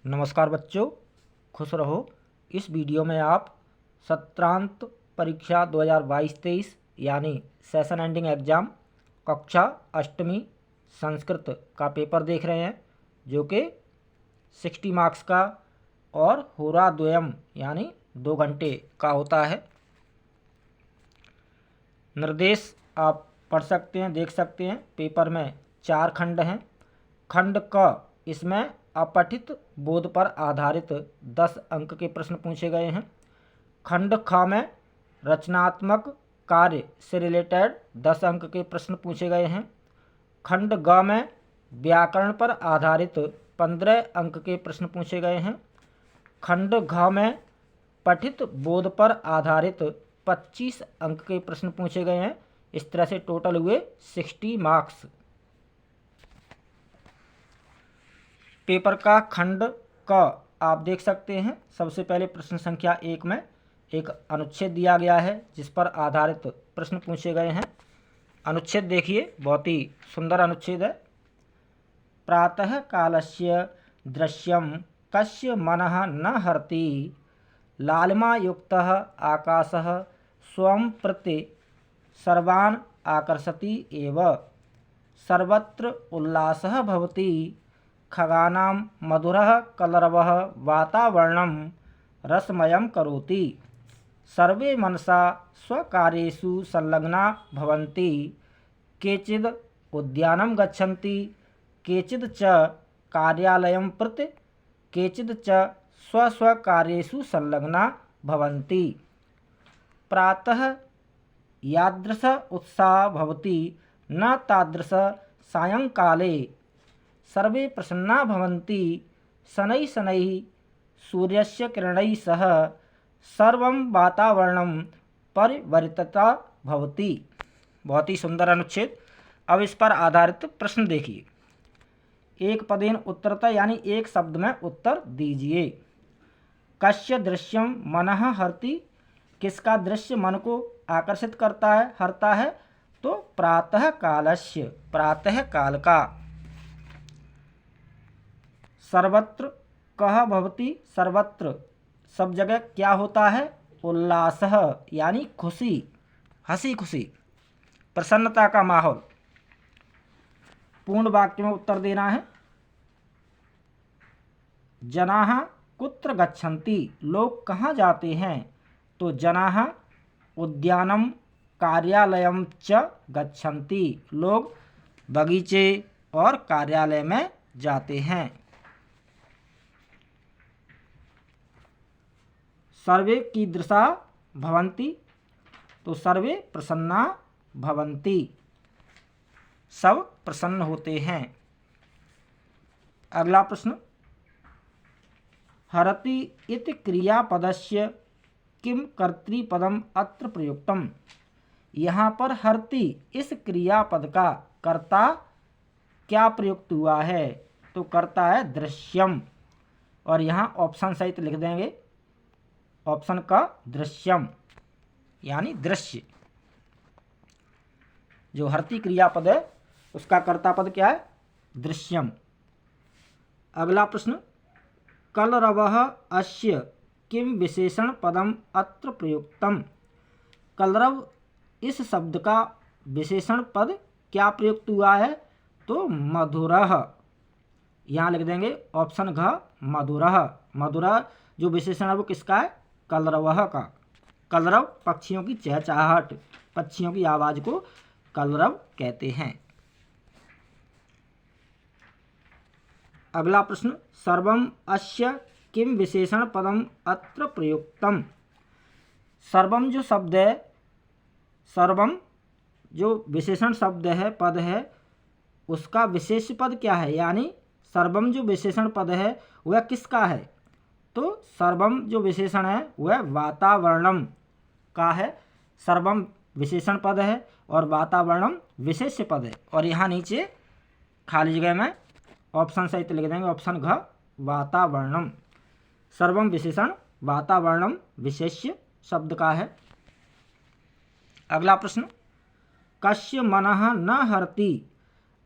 नमस्कार बच्चों, खुश रहो। इस वीडियो में आप सत्रांत परीक्षा 2022-23 यानी सेशन एंडिंग एग्ज़ाम कक्षा अष्टमी संस्कृत का पेपर देख रहे हैं, जो कि 60 मार्क्स का और होरा द्वयम यानी 2 घंटे का होता है। निर्देश आप पढ़ सकते हैं, देख सकते हैं। पेपर में 4 खंड हैं। खंड क इसमें अपठित बोध पर आधारित 10 अंक के प्रश्न पूछे गए हैं। खंड ख में रचनात्मक कार्य से रिलेटेड 10 अंक के प्रश्न पूछे गए हैं। खंड ग में व्याकरण पर आधारित 15 अंक के प्रश्न पूछे गए हैं। खंड घ में पठित बोध पर आधारित 25 अंक के प्रश्न पूछे गए हैं। इस तरह से टोटल हुए 60 मार्क्स। पेपर का खंड क आप देख सकते हैं। सबसे पहले प्रश्न संख्या 1 में एक अनुच्छेद दिया गया है, जिस पर आधारित प्रश्न पूछे गए हैं। अनुच्छेद देखिए, बहुत ही सुंदर अनुच्छेद है। प्रातः कालस्य दृश्यम कस्य मनः न हरति, लालिमा युक्तः आकाशः स्वं प्रति सर्वान् आकर्षति एव, सर्वत्र उल्लासः भवति, खगानां मधुरः कलरवः वातावरणं रसमयं करोति, सर्वे मनसा स्वकार्येषु संलग्ना भवन्ति, केचिद् उद्यानं गच्छन्ति, केचिद् च कार्यालयं प्रति, केचिद् च स्वस्वकार्येषु संलग्ना भवन्ति। प्रातः यादृश उत्साहः भवति न तादृश सायंकाले, सर्वे प्रसन्ना भवन्ति, शनैः शनैः सूर्यस्य किरणैः सह सर्वं वातावरणं परिवर्तिता भवति। बहुत ही सुंदर अनुच्छेद। अब इस पर आधारित प्रश्न देखिए। एक पदेन उत्तरतः यानी एक शब्द में उत्तर दीजिए। कस्य दृश्यम मनः हरति, किसका दृश्य मन को आकर्षित करता है, हरता है? तो प्रातः कालस्य, प्रातः काल का। सर्वत्र कह भवति, सर्वत्र सब जगह क्या होता है? उल्लासः यानी खुशी, हंसी खुशी, प्रसन्नता का माहौल। पूर्ण वाक्य में उत्तर देना है। जनाः कुत्र गच्छन्ति, लोग कहाँ जाते हैं? तो जनाः उद्यानं कार्यालयं च गच्छन्ति, लोग बगीचे और कार्यालय में जाते हैं। सर्वे कीदृशा भवन्ति, तो सर्वे प्रसन्ना भवन्ति, सब प्रसन्न होते हैं। अगला प्रश्न, हरति इति क्रियापदस्य किम कर्तृपदम अत्र प्रयुक्तम। यहाँ पर हरति इस क्रियापद का कर्ता क्या प्रयुक्त हुआ है? तो कर्ता है दृश्यम, और यहाँ ऑप्शन सहित लिख देंगे। ऑप्शन का दृश्यम यानी दृश्य। जो हरति क्रियापद है उसका कर्ता पद क्या है? दृश्यम। अगला प्रश्न, कलरवः अस्य किम विशेषण पदम अत्र प्रयुक्तम। कलरव इस शब्द का विशेषण पद क्या प्रयुक्त हुआ है? तो मधुरः, यहाँ लिख देंगे ऑप्शन घ मधुरः। मधुरः जो विशेषण है वो किसका है? कलरवः का। कलरव पक्षियों की चहचहाहट, पक्षियों की आवाज़ को कलरव कहते हैं। अगला प्रश्न, सर्वम अस्य किम विशेषण पदम अत्र प्रयुक्तम। सर्वम जो शब्द है, सर्वम जो विशेषण शब्द है, पद है, उसका विशेष पद क्या है? यानी सर्वम जो विशेषण पद है वह किसका है? तो सर्वम जो विशेषण है वह वातावरणम का है। सर्वम विशेषण पद है और वातावरणम विशेष्य पद है। और यहाँ नीचे खाली जगह में ऑप्शन सहित लिख देंगे, ऑप्शन घ वातावरणम। सर्वम विशेषण, वातावरणम विशेष्य शब्द का है। अगला प्रश्न, कस्य मनः न हरति।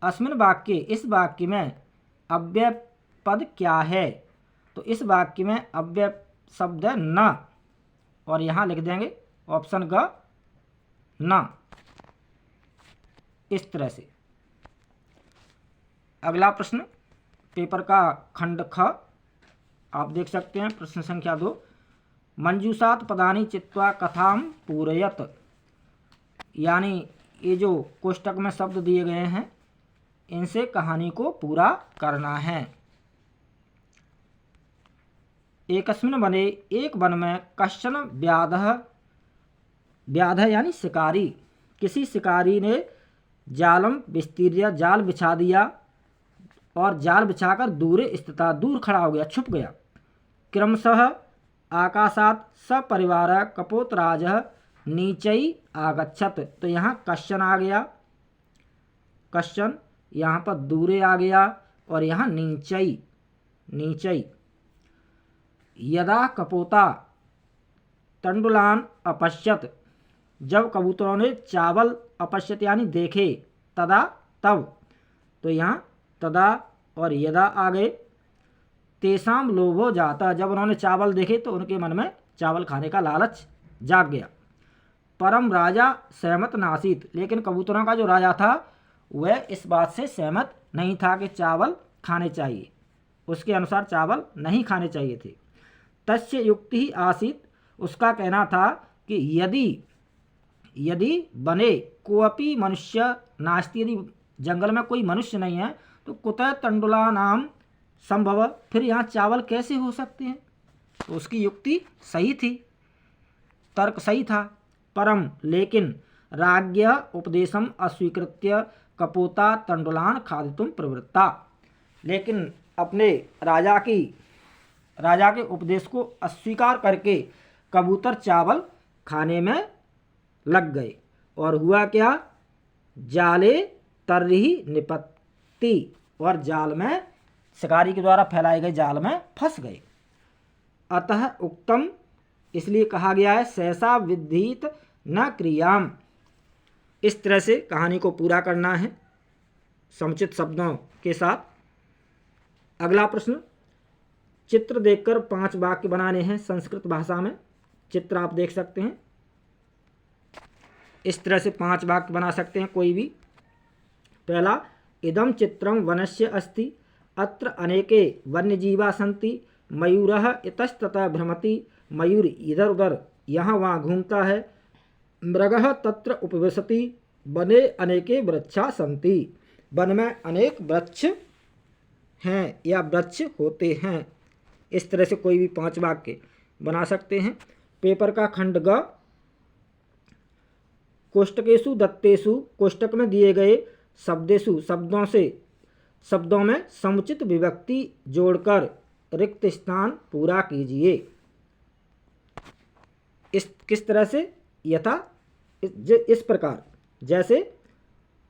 अस्मिन् वाक्ये, इस वाक्य में अव्यय पद क्या है? तो इस वाक्य में अव्यय शब्द है न, और यहाँ लिख देंगे ऑप्शन ग न, इस तरह से। अगला प्रश्न पेपर का खंड ख, आप देख सकते हैं प्रश्न संख्या 2। मंजूषात पदानि चित्वा कथाम पूरयत, यानी ये जो कोष्टक में शब्द दिए गए हैं इनसे कहानी को पूरा करना है। एकस्मिन् वने, एक वन में, कश्चन व्याधः, व्याधः यानी शिकारी, किसी शिकारी ने जालम विस्तीर्य, जाल बिछा दिया और जाल बिछाकर दूरे स्थिता, दूर खड़ा हो गया, छुप गया। क्रमशः आकाशात सपरिवार कपोतराज नीचई आगच्छत, तो यहाँ कश्चन आ गया, कश्चन, यहाँ पर दूरे आ गया और यहाँ नीचई, नीचई। यदा कपोता तंडुलान अपश्यत, जब कबूतरों ने चावल अपश्यत यानी देखे, तदा तब, तो यहाँ तदा और यदा आ गए। तेसाम लोभो जाता, जब उन्होंने चावल देखे तो उनके मन में चावल खाने का लालच जाग गया। परम राजा सहमत नासीत, लेकिन कबूतरों का जो राजा था वह इस बात से सहमत नहीं था कि चावल खाने चाहिए, उसके अनुसार चावल नहीं खाने चाहिए थे। तस्य युक्ति ही आसीत, उसका कहना था कि यदि बने कोअपि मनुष्य नास्ति, यदि जंगल में कोई मनुष्य नहीं है तो कुतः तंडुला नाम संभव, फिर यहाँ चावल कैसे हो सकते हैं। तो उसकी युक्ति सही थी, तर्क सही था। परम लेकिन राज्ञ उपदेशम अस्वीकृत्य कपोता तंडुलान खादितुम प्रवृत्ता, लेकिन अपने राजा के उपदेश को अस्वीकार करके कबूतर चावल खाने में लग गए। और हुआ क्या, जाले तरही निपत्ति, और जाल में, शिकारी के द्वारा फैलाए गए जाल में फंस गए। अतः उक्तम, इसलिए कहा गया है, सहसा विधीत न क्रियाम, इस तरह से कहानी को पूरा करना है समुचित शब्दों के साथ। अगला प्रश्न, चित्र देखकर 5 वाक्य बनाने हैं संस्कृत भाषा में। चित्र आप देख सकते हैं, इस तरह से 5 वाक्य बना सकते हैं कोई भी। पहला, इदं चित्रं वनस्य अस्ति, अत्र अनेके वन्यजीवा सन्ति, मयूरः इतस्ततः भ्रमति, मयूर इधर उधर यहाँ वहाँ घूमता है, मृगः तत्र उपविशति, वने अनेके वृक्षा सन्ति, वन में अनेक वृक्ष हैं या वृक्ष होते हैं। इस तरह से कोई भी 5 वाक्य बना सकते हैं। पेपर का खंड ग, कोष्टकेषु दत्तेषु, कोष्टक में दिए गए शब्देषु, शब्दों में समुचित विभक्ति जोड़कर रिक्त स्थान पूरा कीजिए। किस तरह से, यथा इस प्रकार, जैसे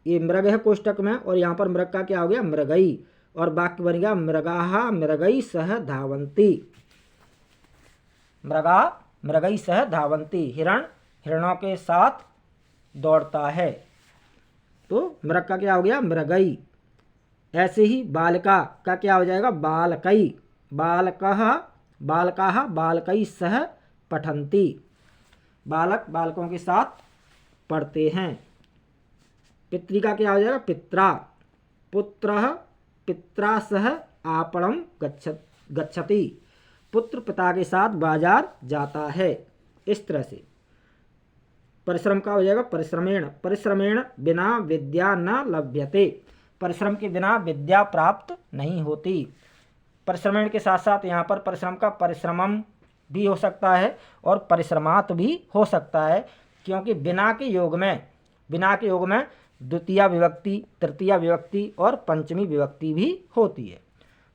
ये मृग है कोष्टक में और यहाँ पर मृग का क्या हो गया, मृगई, और वाक्य बन गया मृगाः मृगई सह धावन्ति, मृगा मृगई सह धावन्ति, हिरण हिरणों के साथ दौड़ता है, तो मृग का क्या हो गया, मृगई। ऐसे ही बालिका का क्या हो जाएगा, बालकई, बालकाः बालकई सह पठन्ति, बालक बालकों के साथ पढ़ते हैं। पितृ का क्या हो जाएगा, पित्रा, पुत्रः पित्रा सह आपणम गच्छति, पुत्र पिता के साथ बाजार जाता है। इस तरह से परिश्रम का हो जाएगा परिश्रमेण, परिश्रमेण बिना विद्या न लभ्यते, परिश्रम के बिना विद्या प्राप्त नहीं होती। परिश्रमेण के साथ साथ यहाँ पर परिश्रम का परिश्रमम भी हो सकता है और परिश्रमात भी हो सकता है, क्योंकि बिना के योग में द्वितीय विभक्ति, तृतीय विभक्ति और पंचमी विभक्ति भी होती है।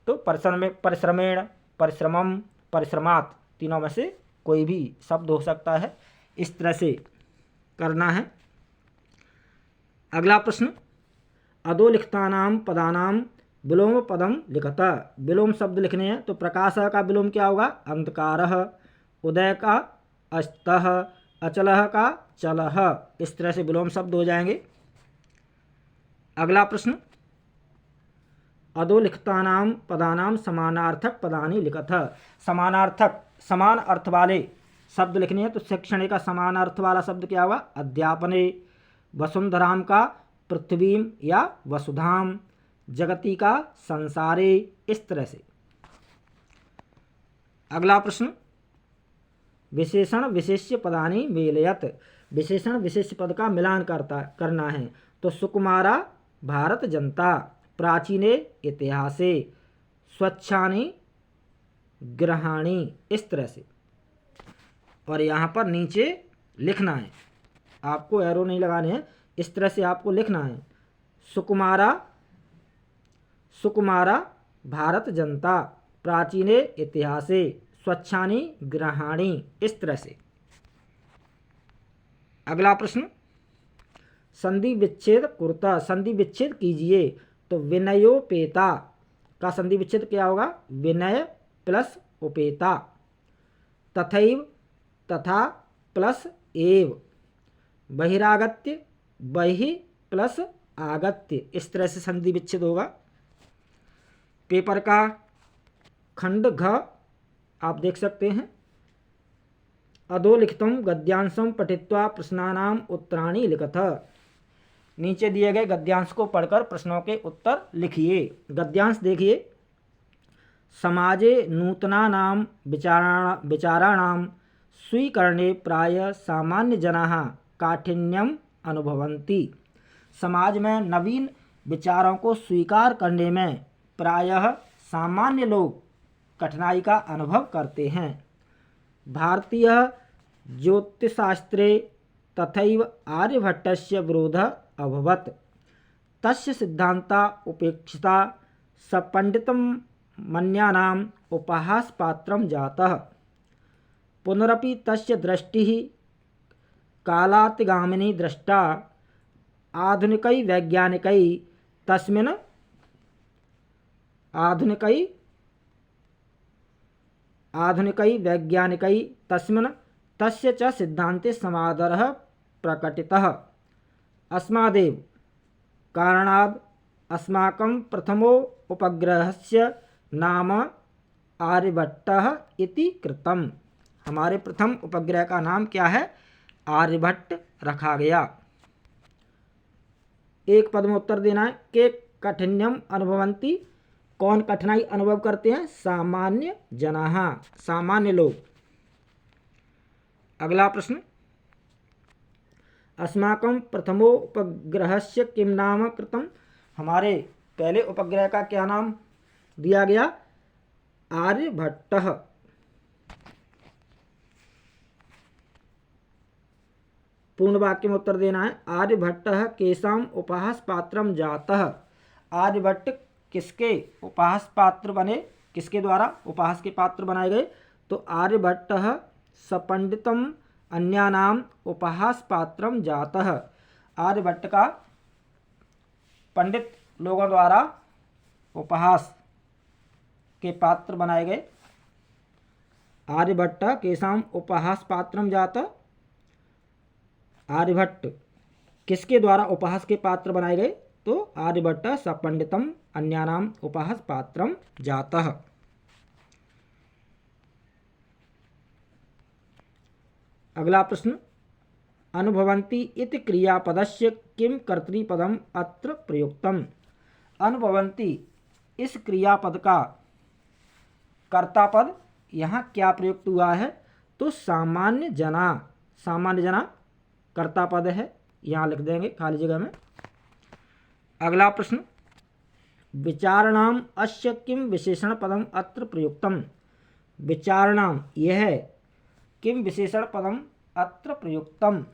तो परिश्रमेण, परिश्रमम, परिश्रमात, तीनों में से कोई भी शब्द हो सकता है। इस तरह से करना है। अगला प्रश्न, अधोलिखितानां पदानां विलोम पदम लिखता, विलोम शब्द लिखने हैं। तो प्रकाश का विलोम क्या होगा, अंधकारः, उदय का अस्तः, अचलः का चलः, इस तरह से विलोम शब्द हो जाएंगे। अगला प्रश्न, अधोलिखितानां पदानां समानार्थक पदानि लिखत। समानार्थक समान अर्थ वाले शब्द लिखने हैं। तो शिक्षणे का समान अर्थ वाला शब्द क्या हुआ? अध्यापने। वसुंधराम का पृथ्वीम या वसुधाम। जगति का संसारे। इस तरह से। अगला प्रश्न, विशेषण विशेष्य पदानि मेलयत। विशेषण विशेष्य पद का मिलान करना है। तो सुकुमारा भारत जनता, प्राचीने इतिहासे, स्वच्छानि ग्रहाणि। इस तरह से। और यहाँ पर नीचे लिखना है, आपको एरो नहीं लगाने हैं, इस तरह से आपको लिखना है। सुकुमारा सुकुमारा भारत जनता, प्राचीने इतिहासे, स्वच्छानि ग्रहाणि। इस तरह से। अगला प्रश्न, संधि विच्छेद कुरुता। संधि विच्छेद कीजिए। तो विनयोपेता का संधि विच्छेद क्या होगा? विनय प्लस उपेता। तथैव तथा प्लस एव। बहिरागत्य बहि प्लस आगत्य। इस तरह से संधि विच्छेद होगा। पेपर का खंड घ आप देख सकते हैं। अधोलिखितं गद्यांशं पठित्वा प्रश्नानाम उत्तराणि लिखत। नीचे दिए गए गद्यांश को पढ़कर प्रश्नों के उत्तर लिखिए। गद्यांश देखिए। समाजे नूतनानां विचाराणां स्वीकरणे प्राय सामान्य जनाः काठिन्यम अनुभवन्ति। समाज में नवीन विचारों को स्वीकार करने में प्रायः सामान्य लोग कठिनाई का अनुभव करते हैं। भारतीय ज्योतिषशास्त्रे तथैव आर्यभट्टस्य विरोधः अभवत्। तस्य सिद्धान्ता उपेक्षिता सपण्डितं मन्यानाम् उपहासपात्रं जातः। पुनरपि तस्य दृष्टिः कालातिगामिनी दृष्टा। आधुनिकै वैज्ञानिकै तस्मिन् तस्य च सिद्धान्ते समादरः प्रकटितः। अस्मादेव कारणाद् अस्माकं प्रथमो उपग्रहस्य नाम आर्यभट्टः इति कृतम्। हमारे प्रथम उपग्रह का नाम क्या है? आर्यभट्ट रखा गया। एक पद में उत्तर देना है। के कठिन्यम अनुभवन्ति। कौन कठिनाई अनुभव करते हैं? सामान्य जनाः, सामान्य लोग। अगला प्रश्न, अस्माकं प्रथमो उपग्रहस्य किम नाम कृतं। हमारे पहले उपग्रह का क्या नाम दिया गया? आर्यभट्टः। पूर्ण वाक्य में उत्तर देना है। आर्यभट्टः केषाम् उपहास पात्रम जातः। आर्यभट्ट किसके उपहास पात्र बने? किसके द्वारा उपहास के पात्र बनाए गए? तो आर्यभट्टः सपंडितम अन्यानाम उपहास पात्रम जातः। आर्यभट्ट का पंडित लोगों द्वारा उपहास के पात्र बनाए गए। आर्यभट्ट केषाम उपहास पात्रम जातः। आर्यभट्ट किसके द्वारा उपहास के पात्र बनाए गए? तो आर्यभट्ट सपंडितम अन्यानाम उपहास पात्रम जातः। अगला प्रश्न, अनुभवन्ति इति क्रियापदस्य किम कर्तृपदम अत्र प्रयुक्तम। अनुभवन्ति इस क्रियापद का कर्तापद यहाँ क्या प्रयुक्त हुआ है? तो सामान्य जना। सामान्य जना कर्तापद है, यहाँ लिख देंगे खाली जगह में। अगला प्रश्न, विचारणाम अस्य किम विशेषण पदम अत्र प्रयुक्तम। विचारणाम यह है, किम विशेषण पदम अत्र प्रयुक्तम।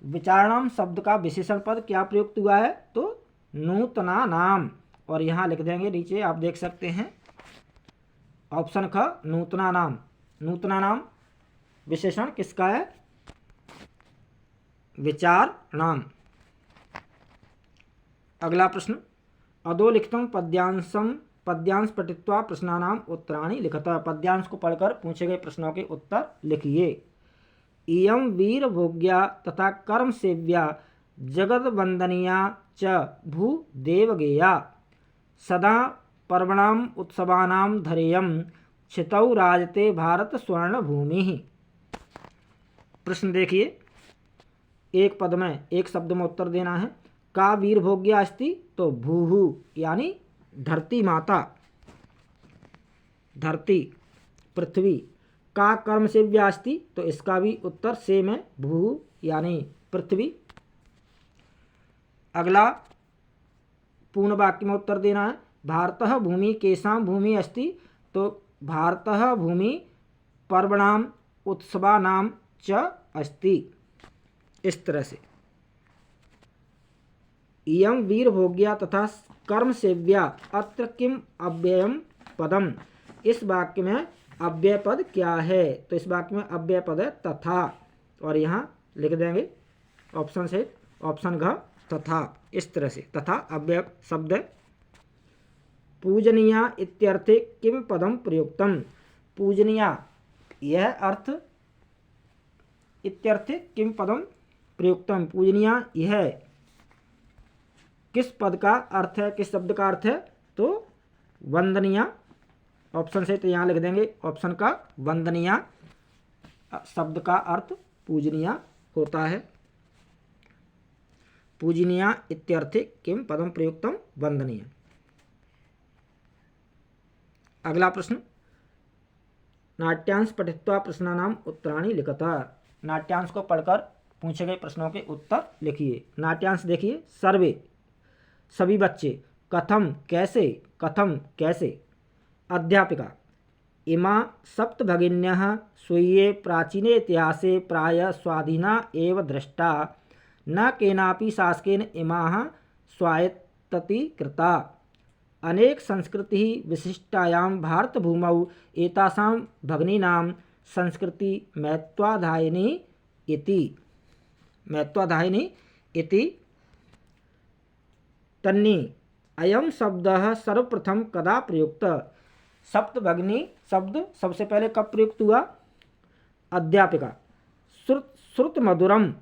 विचारणाम शब्द का विशेषण पद क्या प्रयुक्त हुआ है? तो नूतना नाम। और यहाँ लिख देंगे नीचे, आप देख सकते हैं ऑप्शन ख, नूतना नाम। नूतना नाम विशेषण किसका है? विचार नाम। अगला प्रश्न, अधोलिखितं पद्यांश पठित्वा प्रश्नानाम उत्तराणि लिखत। पद्यांश को पढ़कर पूछे गए प्रश्नों के उत्तर लिखिए। इयं वीर भोग्या तथा कर्म सेव्या जगद वंदनीया च भूदेवगेया। सदा पर्वणाम उत्सवानाम धरेयम क्षितौ राजते भारत स्वर्ण भूमि। प्रश्न देखिए, एक पद में एक शब्द में उत्तर देना है। का वीर भोग्या अस्ति, तो भूहु यानी धरती माता, धरती पृथ्वी। का कर्म सेव्या अस्ति, तो इसका भी उत्तर सेम है, भूहु यानी पृथ्वी। अगला पूर्ण वाक्य में उत्तर देना है। भारतः भूमि केषां भूमि अस्ति, तो भारतः भूमि पर्वणाम उत्सवानाम च अस्ति। इस तरह से इयं वीर भोग्या तथा कर्म सेव्या अत्र किम अव्ययम पदम। इस वाक्य में अव्यय पद क्या है, तो इस वाक्य में अव्यय पद है तथा, और यहाँ लिख देंगे ऑप्शन से, ऑप्शन घ तथा। इस तरह से तथा अव्यय शब्द है। पूजनीया इत्यर्थे किम पदम प्रयुक्तम। पूजनीया यह अर्थ, इत्यर्थे किम पदम प्रयुक्तम, पूजनीया यह किस पद का अर्थ है, किस शब्द का अर्थ है, तो वंदनीय। ऑप्शन से तो यहाँ लिख देंगे ऑप्शन का वंदनीय शब्द का अर्थ पूजनीय होता है। पूजनीय इत्यर्थे किम पदम प्रयुक्तम वंदनीय। अगला प्रश्न, नाट्यांश पठित्वा प्रश्नानाम उत्तराणि लिखता। नाट्यांश को पढ़कर पूछे गए प्रश्नों के उत्तर लिखिए। नाट्यांश देखिए, सर्वे सभी बच्चे, कथम कैसे, कथम कैसे। अध्यापिका, इमा सप्त भगिन्यः स्वीये प्राचीने इतिहासे प्राय स्वाधीना एव दृष्टा, न केनापि शासकेन इमाः स्वायत्तीकृता। अनेक संस्कृति विशिष्टायां भारतभूमौ एतासां भगिनीनां संस्कृति महत्वाधायिनी इति तन्नि अयं शब्दः सर्वप्रथम कदा प्रयुक्त। सप्तभगिनी शब्द सबसे पहले कब प्रयुक्त हुआ। अध्यापिका, श्रुत मधुरम,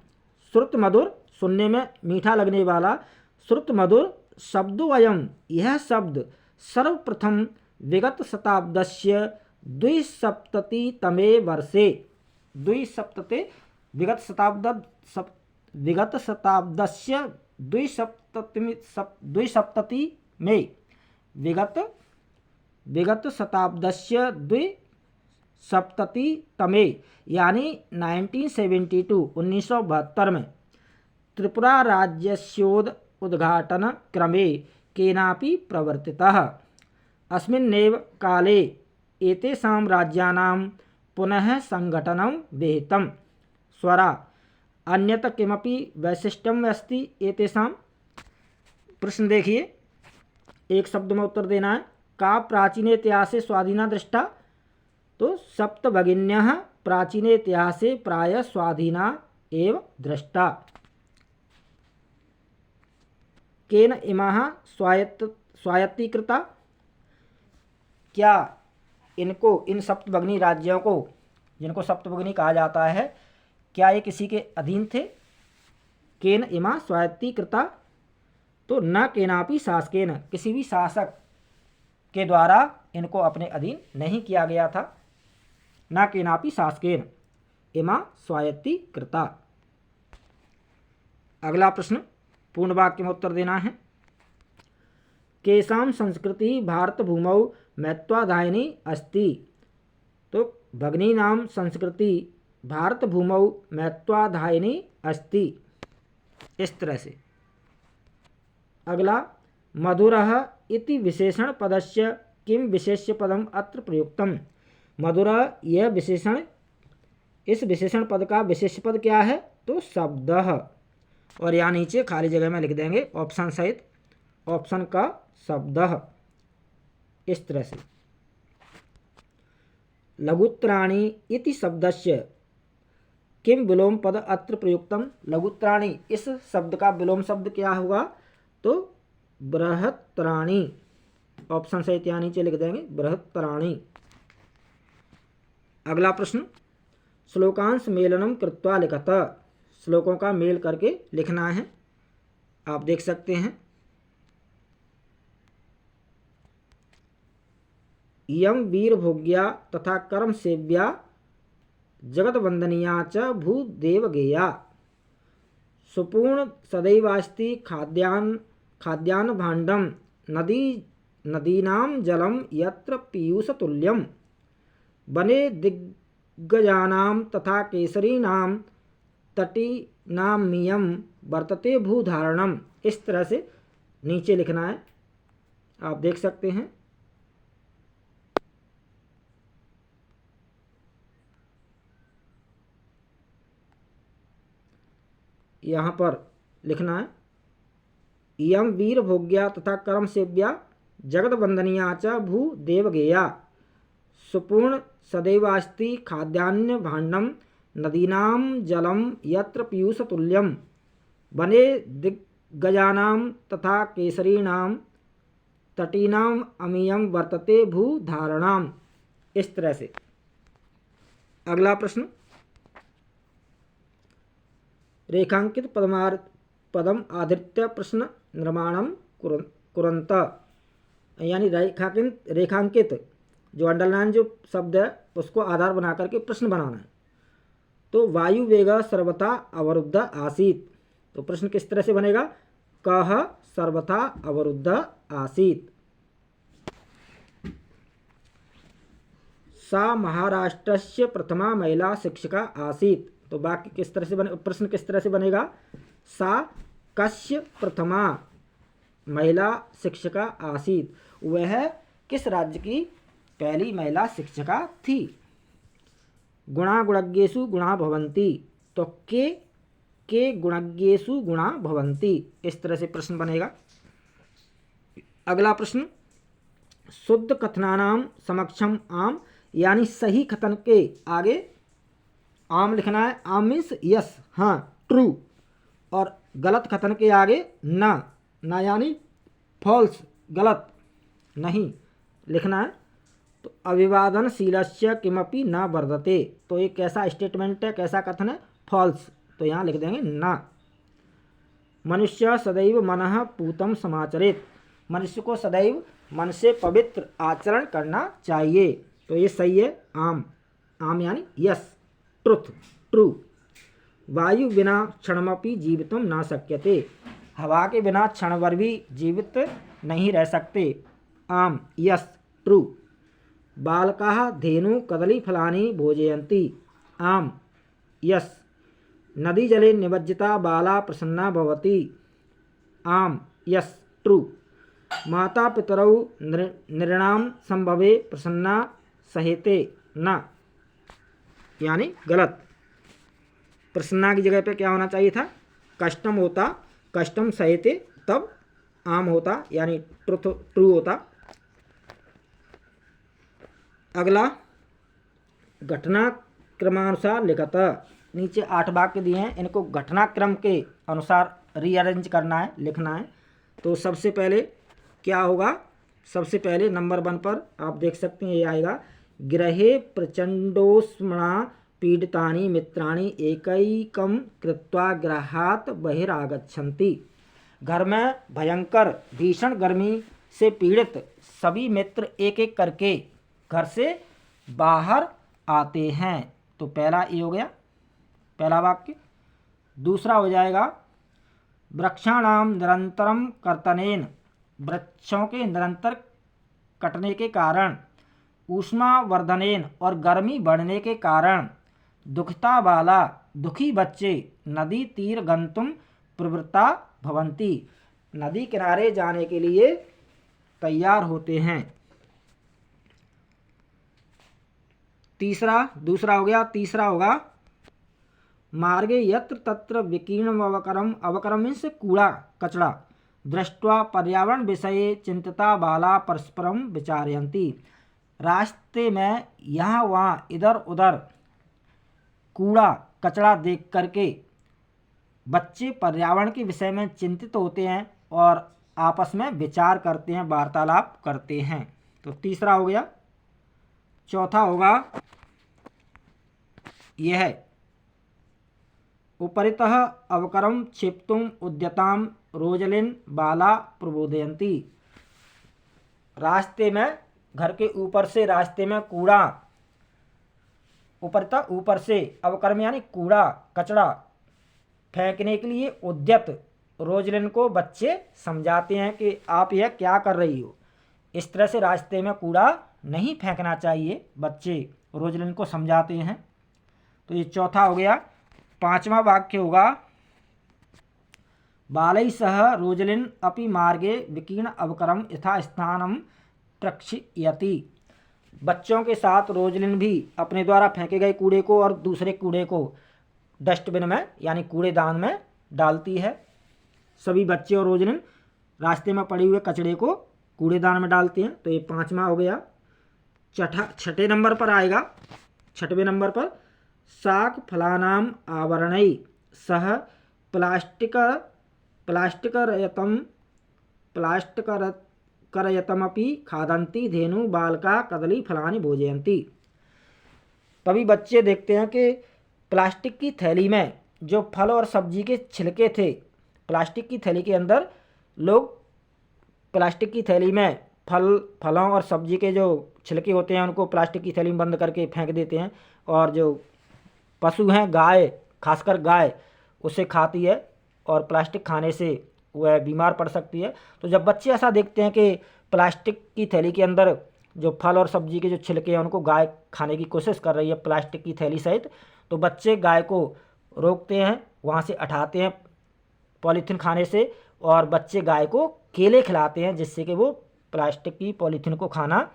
श्रुत मधुर सुनने में मीठा लगने वाला, श्रुत मधुर शब्दोऽयं यह शब्द सर्वप्रथम विगत शताब्दस्य द्विसप्ततितमे वर्षे, विगत शताब्दस्य द्विसप्तति में, विगत शताब्दस्य द्विसप्ततितमे यानी 1972 में त्रिपुरा राज्यस्योद उद्घाटन क्रमे केनापि प्रवर्तितः। अस्मिन्नेव काले एतेषां राज्यानां पुनः संगठनं विहितम्। स्वरा, अन्यत किमपि वैशिष्ट्यम् अस्ति एतेषां। प्रश्न देखिए, एक शब्द में उत्तर देना है। का प्राचीने इतिहासे स्वाधीना दृष्टा, तो सप्तभगिन्यः प्राचीने इतिहासे प्राय स्वाधीना एव दृष्टा। केन इमाः स्वायत्तीकृता, क्या इनको, इन सप्तभगिनी राज्यों को, जिनको सप्तभगिनी कहा जाता है, क्या ये किसी के अधीन थे। केन इमा स्वायत्तीकृता, तो न केनापि शासकेन, किसी भी शासक के द्वारा इनको अपने अधीन नहीं किया गया था। न केनापि शासकेन इमा स्वायत्तीकृता। अगला प्रश्न, पूर्ण वाक्य में उत्तर देना है। केषां संस्कृति भारत भूमौ महत्वाधायिनी अस्ति, तो भगिनीनां संस्कृति भारत भूमौ महत्वाधायिनी अस्ति। इस तरह से। अगला, मधुरः इति विशेषण पदस्य किम विशेष्य पदम अत्र प्रयुक्तम। मधुरः यह विशेषण, इस विशेषण पद का विशेष्य पद क्या है, तो शब्दः, और यहाँ नीचे खाली जगह में लिख देंगे ऑप्शन सहित, ऑप्शन का शब्दः। इस तरह से। लघुत्राणी इति शब्दस्य किम विलोम पद अत्र प्रयुक्तम। लघुत्राणी, इस शब्द का विलोम शब्द क्या होगा, तो बृहत्त्राणी। ऑप्शन से यहाँ नीचे लिख देंगे बृहत्त्राणी। अगला प्रश्न, श्लोकांश मेलनम कृत्वा लिखत। श्लोकों का मेल करके लिखना है, आप देख सकते हैं। इयं वीरभोग्या तथा कर्म सेव्या जगद्वंदनीया च भूदेवगेया सुपूर्ण सदैवास्ति खाद्यान्न भाण्डं नदीनां जलं यत्र पीयूषतुल्यं वने दिग्गजानां तथा केसरीनां तटीनामियं वर्तते भूधारणम। इस तरह से नीचे लिखना है, आप देख सकते हैं। यहाँ पर लिखना है इयं वीर भोग्या तथा कर्म सेव्या जगद्वंदनीया च भू देवगेया सुपूर्ण सदैवास्ति खाद्यान्न भाण्डं नदीनां जलं यत्र पीयूषतुल्यं वने दिग्गजानां तथा केसरीणां तटीनाम् अमीयं वर्तते भूधारणाम्। इस तरह से। अगला प्रश्न, रेखांकित पदम आधृत्य प्रश्न निर्माणम कुरंत, यानी रेखांकित जो अंडरलाइन जो शब्द है उसको आधार बना करके प्रश्न बनाना है। तो वायु वेग सर्वथा अवरुद्ध आसीत, तो प्रश्न किस तरह से बनेगा, कह सर्वथा अवरुद्ध आसीत। सा महाराष्ट्रस्य प्रथमा महिला शिक्षिका आसीत, तो वाक्य किस तरह से प्रश्न किस तरह से बनेगा, सा कस्य प्रथमा महिला शिक्षिका आसीत, वह किस राज्य की पहली महिला शिक्षिका थी। गुणा गुणज्ञेषु गुणा भवन्ति, तो के गुणज्ञेषु गुणा भवन्ति, इस तरह से प्रश्न बनेगा। अगला प्रश्न, शुद्ध कथनानां समक्षम आम, यानी सही कथन के आगे आम लिखना है। आम मीन्स यस, हाँ, ट्रू, और गलत कथन के आगे ना यानी फॉल्स, गलत, नहीं लिखना है। तो अभिवादनशीलस्य किमपि न वर्धते, तो ये कैसा स्टेटमेंट है, कैसा कथन है, फॉल्स, तो यहाँ लिख देंगे ना। मनुष्य सदैव मनः पूतं समाचरेत, मनुष्य को सदैव मन से पवित्र आचरण करना चाहिए, तो ये सही है। आम यानी यस, ट्रुथ, ट्रू। वायु बिना क्षणमपि जीवितुं न शक्यते, हवा के बिना क्षण भर भी जीवित नहीं रह सकते। आम यस, ट्रू। बालकाः धेनु कदली फलानि भोजयन्ति, आम यस। नदी जले निमज्जिता बाला प्रसन्ना भवति, आम यस, ट्रू। माता पितरौ नृणां संभवे प्रसन्ना सहेते न, यानी गलत। प्रसन्ना की जगह पे क्या होना चाहिए था, कष्टम होता, कष्टम सहेते, तब आम होता, यानी ट्रू होता। अगला, घटना क्रमानुसार लिखत, नीचे 8 वाक्य दिए हैं, इनको घटनाक्रम के अनुसार रीअरेंज करना है, लिखना है। तो सबसे पहले क्या होगा, सबसे पहले नंबर 1 पर आप देख सकते हैं ये आएगा, गृहे प्रचंडोष्मणा पीडितानि मित्राणि एकैकं कृत्वा गृहात् बहिरागच्छन्ति, घर में भयंकर भीषण गर्मी से पीड़ित सभी मित्र एक एक करके घर से बाहर आते हैं। तो पहला ये हो गया, पहला वाक्य। दूसरा हो जाएगा, वृक्षाणाम निरंतरम कर्तनेन, वृक्षों के निरंतर कटने के कारण, ऊष्मावर्धनेन, और गर्मी बढ़ने के कारण, दुखिता बाला, दुखी बच्चे, नदी तीर गंतुम प्रवृत्ता भवन्ति, नदी किनारे जाने के लिए तैयार होते हैं। दूसरा हो गया। तीसरा होगा, मार्गे यत्र तत्र विकीर्णम अवकरम मीन्स कूड़ा कचड़ा, दृष्ट्वा पर्यावरण विषये चिंतिता बाला परस्परम विचारयन्ति, रास्ते में यहाँ वहाँ इधर उधर कूड़ा कचड़ा देख करके बच्चे पर्यावरण के विषय में चिंतित होते हैं और आपस में विचार करते हैं, वार्तालाप करते हैं। तो तीसरा हो गया। चौथा होगा यह है, उपरितः अवकरम क्षिप्तुम उद्यताम रोजलिन बाला प्रबोधयन्ति, रास्ते में घर के ऊपर से रास्ते में कूड़ा, ऊपर से अवकर्म यानी कूड़ा कचरा फेंकने के लिए उद्यत रोजलिन को बच्चे समझाते हैं कि आप यह क्या कर रही हो, इस तरह से रास्ते में कूड़ा नहीं फेंकना चाहिए, बच्चे रोजलिन को समझाते हैं। तो ये चौथा हो गया। पांचवा वाक्य होगा बालैः सह रोजलिन अपि मार्गे विकीर्ण अवकरम यथा स्थानम प्रक्षियति। बच्चों के साथ रोजलिन भी अपने द्वारा फेंके गए कूड़े को और दूसरे कूड़े को डस्टबिन में यानी कूड़ेदान में डालती है। सभी बच्चे और रोजलिन रास्ते में पड़े हुए कचड़े को कूड़ेदान में डालते हैं। तो ये पांचवा हो गया। छठे नंबर पर आएगा, छठवें नंबर पर शाक फलानाम आवरणै सह प्लास्टिकरयतमपि खादन्ति धेनु बालका कदली फलानि भोजयन्ति। तभी बच्चे देखते हैं कि प्लास्टिक की थैली में जो फल और सब्जी के छिलके थे, प्लास्टिक की थैली के अंदर लोग प्लास्टिक की थैली में फलों और सब्जी के जो छिलके होते हैं उनको प्लास्टिक की थैली में बंद करके फेंक देते हैं, और जो पशु हैं गाय, खासकर गाय उसे खाती है और प्लास्टिक खाने से वह बीमार पड़ सकती है। तो जब बच्चे ऐसा देखते हैं कि प्लास्टिक की थैली के अंदर जो फल और सब्जी के जो छिलके हैं उनको गाय खाने की कोशिश कर रही है प्लास्टिक की थैली सहित, तो बच्चे गाय को रोकते हैं, वहाँ से हटाते हैं पॉलीथीन खाने से, और बच्चे गाय को केले खिलाते हैं जिससे कि वो प्लास्टिक की पॉलीथीन को खाना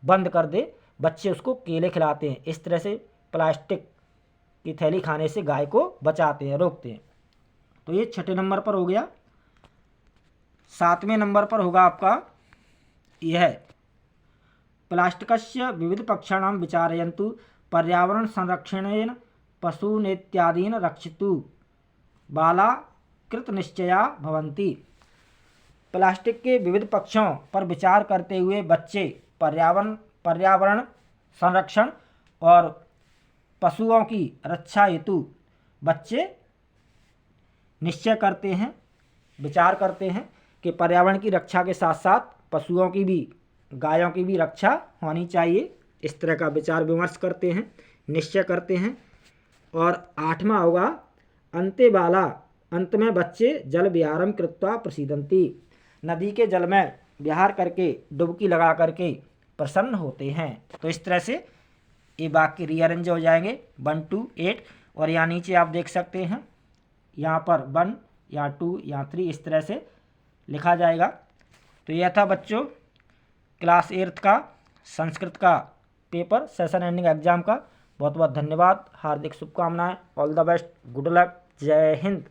बंद कर दे। बच्चे उसको केले खिलाते हैं। इस तरह से प्लास्टिक की थैली खाने से गाय को बचाते हैं, रोकते हैं। तो ये छठे नंबर पर हो गया। सातवें नंबर पर होगा आपका यह प्लास्टिकस्य विविधपक्षाणां विचारयन्तु पर्यावरण संरक्षणेन पशूनित्यादीन रक्षितु बाला कृतनिश्चया भवन्ति। प्लास्टिक के विविध पक्षों पर विचार करते हुए बच्चे पर्यावरण संरक्षण और पशुओं की रक्षा हेतु बच्चे निश्चय करते हैं, विचार करते हैं कि पर्यावरण की रक्षा के साथ साथ पशुओं की भी, गायों की भी रक्षा होनी चाहिए। इस तरह का विचार विमर्श करते हैं, निश्चय करते हैं। और आठवां होगा अंते बाला, अंत में बच्चे जल विहारम कृत्वा प्रसीदन्ति। नदी के जल में विहार करके, डुबकी लगा करके प्रसन्न होते हैं। तो इस तरह से ये वाक्य रीअरेंज हो जाएंगे 1 to 8। और यहाँ नीचे आप देख सकते हैं, यहाँ पर 1, यहाँ 2, यहाँ 3 इस तरह से लिखा जाएगा। तो यह था बच्चों क्लास 8th का संस्कृत का पेपर, सेशन एंडिंग एग्जाम का। बहुत बहुत धन्यवाद, हार्दिक शुभकामनाएं, all the best, good luck, जय हिंद।